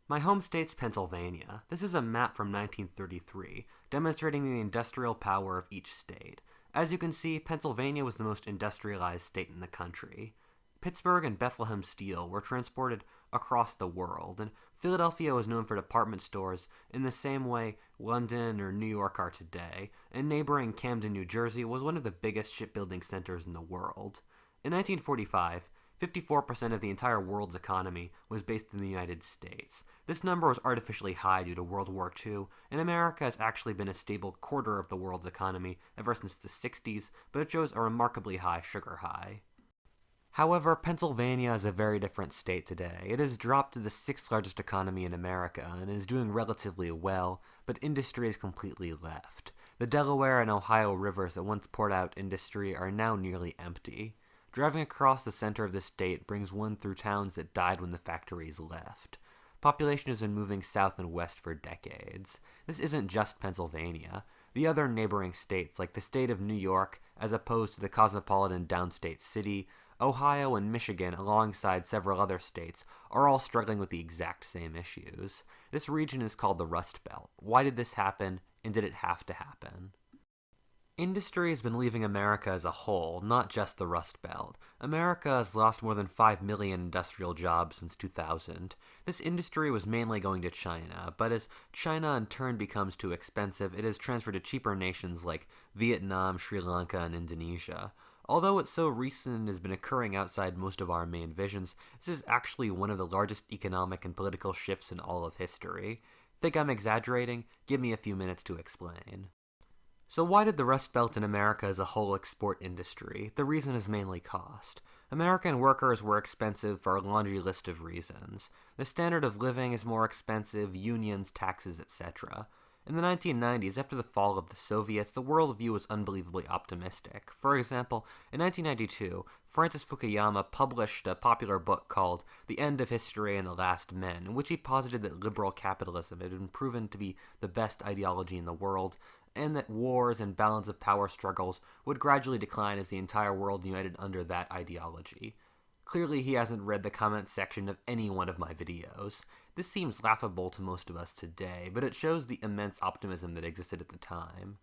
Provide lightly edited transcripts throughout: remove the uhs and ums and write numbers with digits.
My home state's Pennsylvania. This is a map from 1933, demonstrating the industrial power of each state. As you can see, Pennsylvania was the most industrialized state in the country. Pittsburgh and Bethlehem steel were transported across the world, and Philadelphia was known for department stores in the same way London or New York are today, and neighboring Camden, New Jersey was one of the biggest shipbuilding centers in the world. In 1945, 54% of the entire world's economy was based in the United States. This number was artificially high due to World War II, and America has actually been a stable quarter of the world's economy ever since the 60s, but it shows a remarkably high sugar high. However, Pennsylvania is a very different state today. It has dropped to the sixth largest economy in America and is doing relatively well, but industry has completely left. The Delaware and Ohio rivers that once poured out industry are now nearly empty. Driving across the center of the state brings one through towns that died when the factories left. Population has been moving south and west for decades. This isn't just Pennsylvania. The other neighboring states, like the state of New York, as opposed to the cosmopolitan downstate city, Ohio and Michigan, alongside several other states, are all struggling with the exact same issues. This region is called the Rust Belt. Why did this happen, and did it have to happen? Industry has been leaving America as a whole, not just the Rust Belt. America has lost more than 5 million industrial jobs since 2000. This industry was mainly going to China, but as China in turn becomes too expensive, it has transferred to cheaper nations like Vietnam, Sri Lanka, and Indonesia. Although it's so recent and has been occurring outside most of our main visions, this is actually one of the largest economic and political shifts in all of history. Think I'm exaggerating? Give me a few minutes to explain. So why did the Rust Belt in America as a whole export industry? The reason is mainly cost. American workers were expensive for a laundry list of reasons. The standard of living is more expensive, unions, taxes, etc. In the 1990s, after the fall of the Soviets, the worldview was unbelievably optimistic. For example, in 1992, Francis Fukuyama published a popular book called The End of History and the Last Men, in which he posited that liberal capitalism had been proven to be the best ideology in the world, and that wars and balance of power struggles would gradually decline as the entire world united under that ideology. Clearly, he hasn't read the comment section of any one of my videos. This seems laughable to most of us today, but it shows the immense optimism that existed at the time.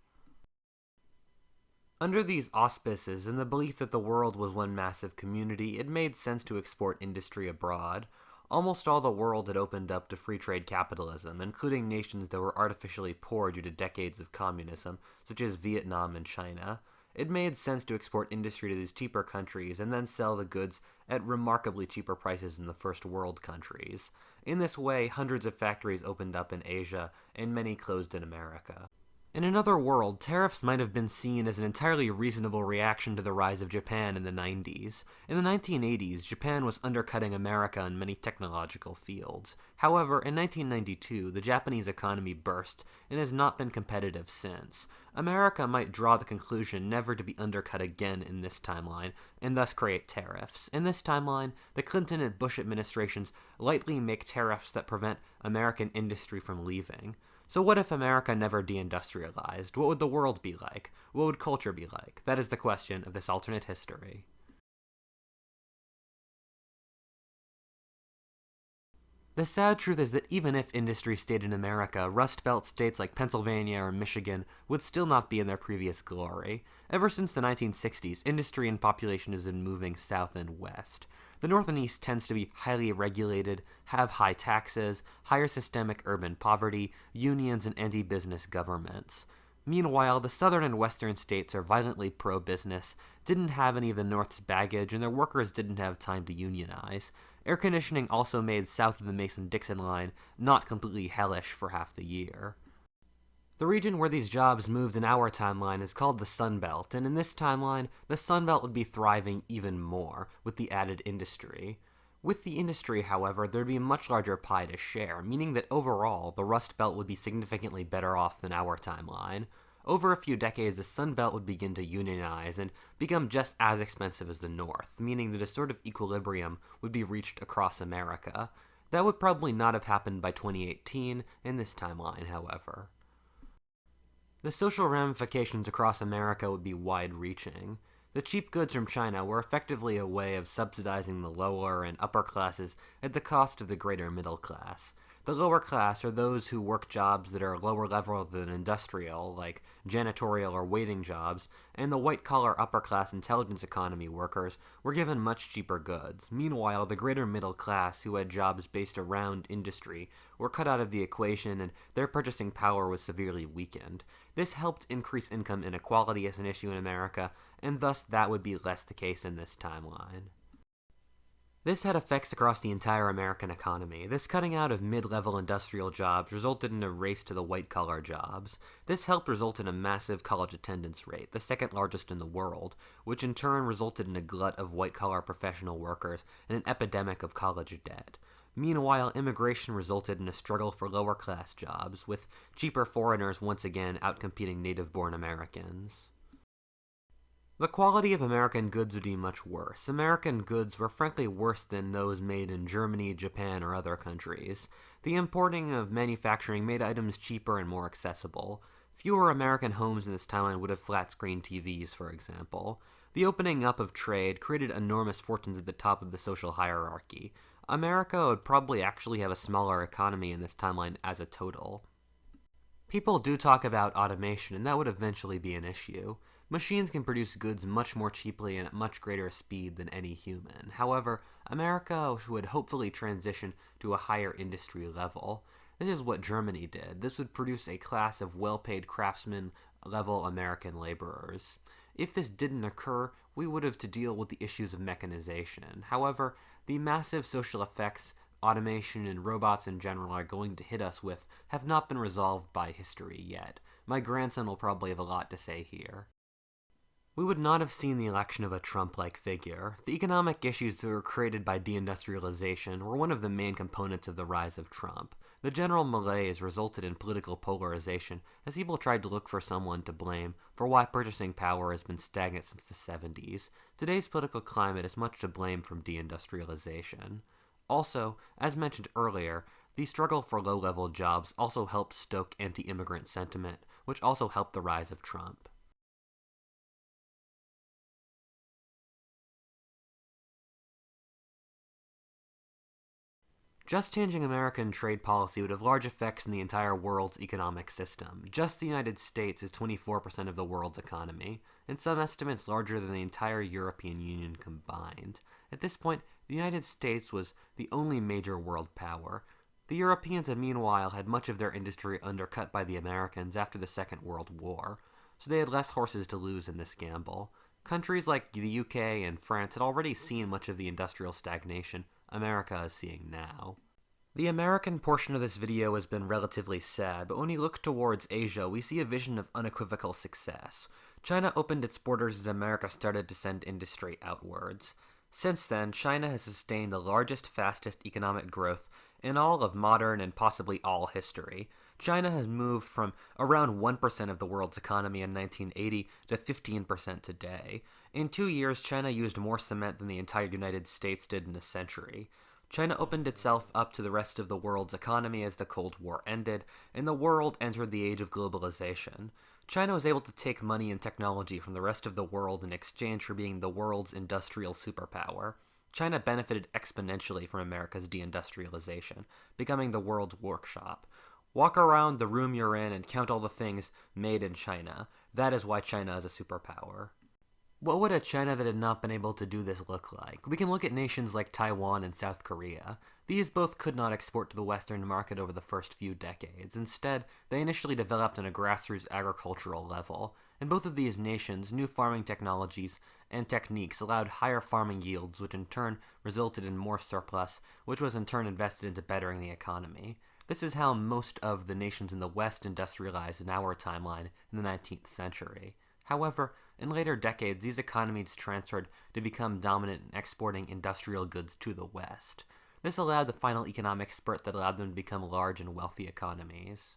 Under these auspices, and the belief that the world was one massive community, it made sense to export industry abroad. Almost all the world had opened up to free trade capitalism, including nations that were artificially poor due to decades of communism, such as Vietnam and China. It made sense to export industry to these cheaper countries and then sell the goods at remarkably cheaper prices in the first world countries. In this way, hundreds of factories opened up in Asia and many closed in America. In another world, tariffs might have been seen as an entirely reasonable reaction to the rise of Japan in the 90s. In the 1980s, Japan was undercutting America in many technological fields. However, in 1992, the Japanese economy burst and has not been competitive since. America might draw the conclusion never to be undercut again in this timeline, and thus create tariffs. In this timeline, the Clinton and Bush administrations lightly make tariffs that prevent American industry from leaving. So what if America never deindustrialized? What would the world be like? What would culture be like? That is the question of this alternate history. The sad truth is that even if industry stayed in America, Rust Belt states like Pennsylvania or Michigan would still not be in their previous glory. Ever since the 1960s, industry and population has been moving south and west. The North and East tends to be highly regulated, have high taxes, higher systemic urban poverty, unions, and anti-business governments. Meanwhile, the southern and western states are violently pro-business, didn't have any of the North's baggage, and their workers didn't have time to unionize. Air conditioning also made south of the Mason-Dixon line not completely hellish for half the year. The region where these jobs moved in our timeline is called the Sun Belt, and in this timeline, the Sun Belt would be thriving even more with the added industry. With the industry, however, there'd be a much larger pie to share, meaning that overall, the Rust Belt would be significantly better off than our timeline. Over a few decades, the Sun Belt would begin to unionize and become just as expensive as the North, meaning that a sort of equilibrium would be reached across America. That would probably not have happened by 2018 in this timeline, however. The social ramifications across America would be wide-reaching. The cheap goods from China were effectively a way of subsidizing the lower and upper classes at the cost of the greater middle class. The lower class are those who work jobs that are lower level than industrial, like janitorial or waiting jobs, and the white-collar upper-class intelligence economy workers were given much cheaper goods. Meanwhile, the greater middle class, who had jobs based around industry, were cut out of the equation and their purchasing power was severely weakened. This helped increase income inequality as an issue in America, and thus that would be less the case in this timeline. This had effects across the entire American economy. This cutting out of mid-level industrial jobs resulted in a race to the white-collar jobs. This helped result in a massive college attendance rate, the second largest in the world, which in turn resulted in a glut of white-collar professional workers and an epidemic of college debt. Meanwhile, immigration resulted in a struggle for lower-class jobs, with cheaper foreigners once again outcompeting native-born Americans. The quality of American goods would be much worse. American goods were frankly worse than those made in Germany, Japan, or other countries. The importing of manufacturing made items cheaper and more accessible. Fewer American homes in this timeline would have flat-screen TVs, for example. The opening up of trade created enormous fortunes at the top of the social hierarchy. America would probably actually have a smaller economy in this timeline as a total. People do talk about automation, and that would eventually be an issue. Machines can produce goods much more cheaply and at much greater speed than any human. However, America would hopefully transition to a higher industry level. This is what Germany did. This would produce a class of well-paid craftsman-level American laborers. If this didn't occur, we would have to deal with the issues of mechanization. However, the massive social effects automation and robots in general are going to hit us with have not been resolved by history yet. My grandson will probably have a lot to say here. We would not have seen the election of a Trump-like figure. The economic issues that were created by deindustrialization were one of the main components of the rise of Trump. The general malaise resulted in political polarization as people tried to look for someone to blame for why purchasing power has been stagnant since the 70s. Today's political climate is much to blame from deindustrialization. Also, as mentioned earlier, the struggle for low-level jobs also helped stoke anti-immigrant sentiment, which also helped the rise of Trump. Just changing American trade policy would have large effects in the entire world's economic system. Just the United States is 24% of the world's economy, and some estimates larger than the entire European Union combined. At this point, the United States was the only major world power. The Europeans, meanwhile, had much of their industry undercut by the Americans after the Second World War, so they had less horses to lose in this gamble. Countries like the UK and France had already seen much of the industrial stagnation America is seeing now. The American portion of this video has been relatively sad, but when we look towards Asia, we see a vision of unequivocal success. China opened its borders as America started to send industry outwards. Since then, China has sustained the largest, fastest economic growth in all of modern and possibly all history. China has moved from around 1% of the world's economy in 1980 to 15% today. In 2 years, China used more cement than the entire United States did in a century. China opened itself up to the rest of the world's economy as the Cold War ended, and the world entered the age of globalization. China was able to take money and technology from the rest of the world in exchange for being the world's industrial superpower. China benefited exponentially from America's deindustrialization, becoming the world's workshop. Walk around the room you're in and count all the things made in China. That is why China is a superpower. What would a China that had not been able to do this look like? We can look at nations like Taiwan and South Korea. These both could not export to the Western market over the first few decades. Instead, they initially developed on a grassroots agricultural level. In both of these nations, new farming technologies and techniques allowed higher farming yields, which in turn resulted in more surplus, which was in turn invested into bettering the economy. This is how most of the nations in the West industrialized in our timeline in the 19th century. However, in later decades, these economies transferred to become dominant in exporting industrial goods to the West. This allowed the final economic spurt that allowed them to become large and wealthy economies.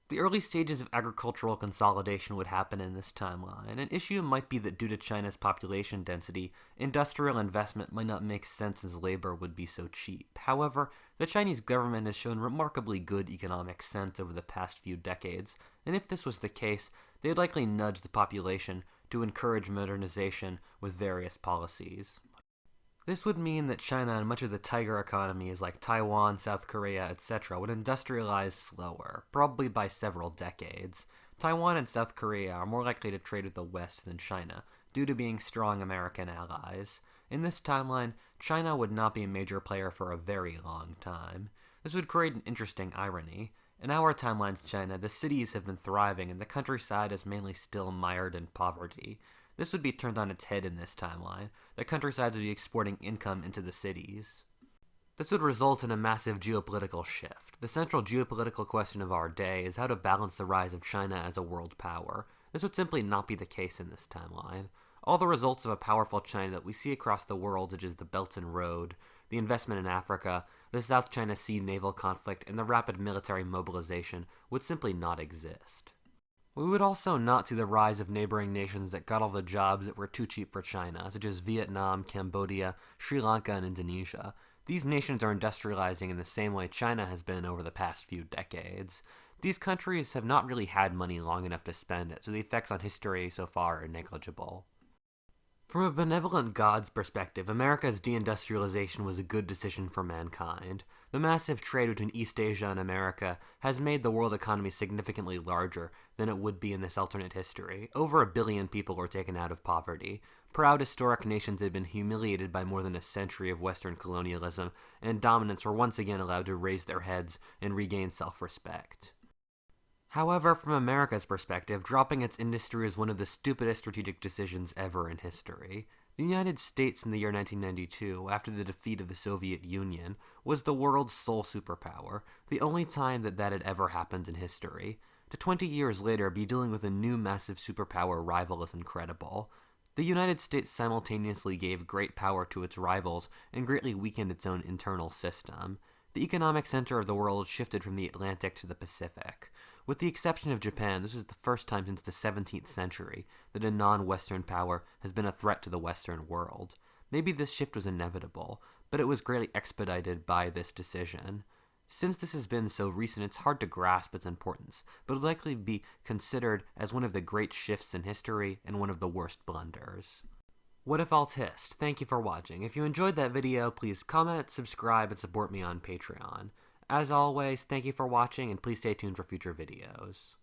The early stages of agricultural consolidation would happen in this timeline. An issue might be that due to China's population density, industrial investment might not make sense as labor would be so cheap. However, the Chinese government has shown remarkably good economic sense over the past few decades, and if this was the case, they would likely nudge the population to encourage modernization with various policies. This would mean that China and much of the tiger economies like Taiwan, South Korea, etc. would industrialize slower, probably by several decades. Taiwan and South Korea are more likely to trade with the West than China, due to being strong American allies. In this timeline, China would not be a major player for a very long time. This would create an interesting irony. In our timeline's China, the cities have been thriving and the countryside is mainly still mired in poverty. This would be turned on its head in this timeline. The countrysides would be exporting income into the cities. This would result in a massive geopolitical shift. The central geopolitical question of our day is how to balance the rise of China as a world power. This would simply not be the case in this timeline. All the results of a powerful China that we see across the world, such as the Belt and Road, the investment in Africa, the South China Sea naval conflict, and the rapid military mobilization, would simply not exist. We would also not see the rise of neighboring nations that got all the jobs that were too cheap for China, such as Vietnam, Cambodia, Sri Lanka, and Indonesia. These nations are industrializing in the same way China has been over the past few decades. These countries have not really had money long enough to spend it, so the effects on history so far are negligible. From a benevolent God's perspective, America's deindustrialization was a good decision for mankind. The massive trade between East Asia and America has made the world economy significantly larger than it would be in this alternate history. Over 1 billion people were taken out of poverty. Proud historic nations had been humiliated by more than a century of Western colonialism, and dominants were once again allowed to raise their heads and regain self-respect. However, from America's perspective, dropping its industry is one of the stupidest strategic decisions ever in history. The United States in the year 1992, after the defeat of the Soviet Union, was the world's sole superpower, the only time that had ever happened in history. To 20 years later be dealing with a new massive superpower rival is incredible. The United States simultaneously gave great power to its rivals and greatly weakened its own internal system. The economic center of the world shifted from the Atlantic to the Pacific. With the exception of Japan, this was the first time since the 17th century that a non-Western power has been a threat to the Western world. Maybe this shift was inevitable, but it was greatly expedited by this decision. Since this has been so recent, it's hard to grasp its importance, but will likely be considered as one of the great shifts in history and one of the worst blunders. What if Altist? Thank you for watching. If you enjoyed that video, please comment, subscribe, and support me on Patreon. As always, thank you for watching, and please stay tuned for future videos.